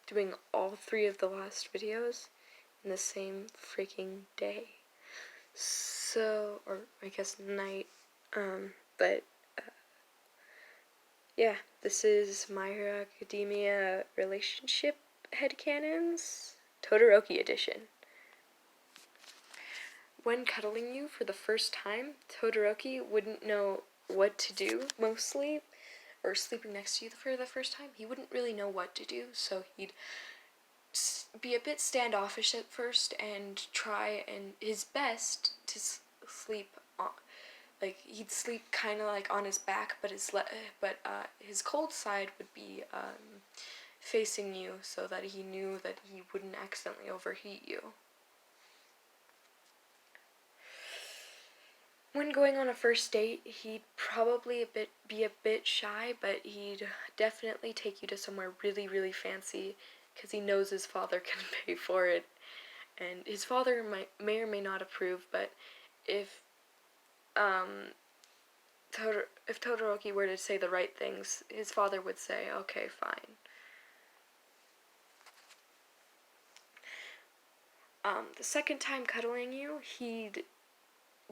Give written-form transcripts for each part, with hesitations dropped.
doing all 3 of the last videos in the same freaking day. So, or I guess night, but yeah, this is My Hero Academia Relationship Headcanons, Todoroki Edition. When cuddling you for the first time, Todoroki wouldn't know what to do, mostly, or sleeping next to you for the first time, he wouldn't really know what to do, so he'd be a bit standoffish at first and try and his best to sleep on, like he'd sleep kind of like on his back, but his cold side would be facing you so that he knew that he wouldn't accidentally overheat you. When going on a first date, he'd probably be a bit shy, but he'd definitely take you to somewhere really, really fancy because he knows his father can pay for it. And his father may or may not approve, but if Todoroki were to say the right things, his father would say, okay, fine. The second time cuddling you, he'd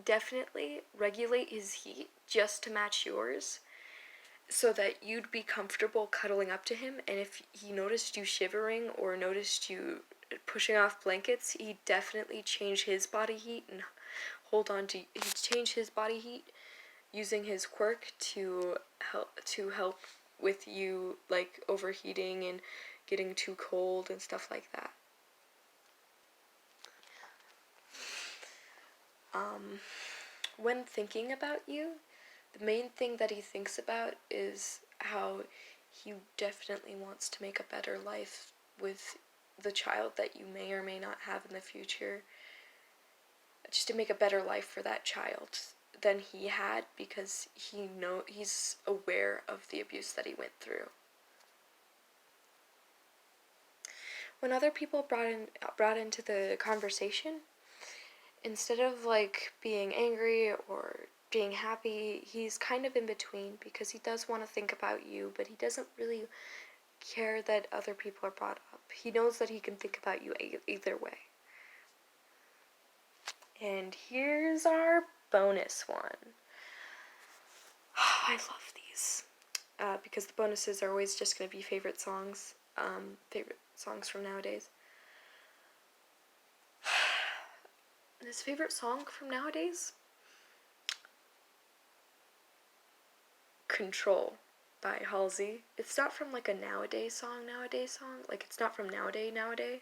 definitely regulate his heat just to match yours so that you'd be comfortable cuddling up to him, and if he noticed you shivering or noticed you pushing off blankets, he'd definitely change his body heat and he'd change his body heat using his quirk to help with you like overheating and getting too cold and stuff like that. When thinking about you, the main thing that he thinks about is how he definitely wants to make a better life with the child that you may or may not have in the future. Just to make a better life for that child than he had, because he's aware of the abuse that he went through. When other people brought into the conversation, instead of like being angry or being happy, he's kind of in between because he does want to think about you, but he doesn't really care that other people are brought up. He knows that he can think about you either way. And here's our bonus one. I love these because the bonuses are always just going to be favorite songs from nowadays. This favorite song from nowadays? Control by Halsey. It's not from like a nowadays song, like it's not from nowadays,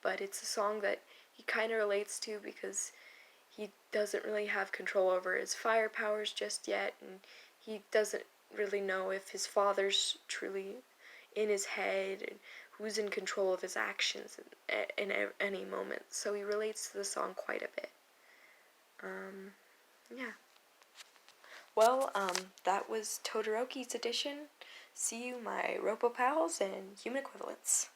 but it's a song that he kind of relates to because he doesn't really have control over his fire powers just yet, and he doesn't really know if his father's truly in his head and who's in control of his actions in any moment. So he relates to the song quite a bit. Yeah. Well, that was Todoroki's edition. See you, my Ropo pals and human equivalents.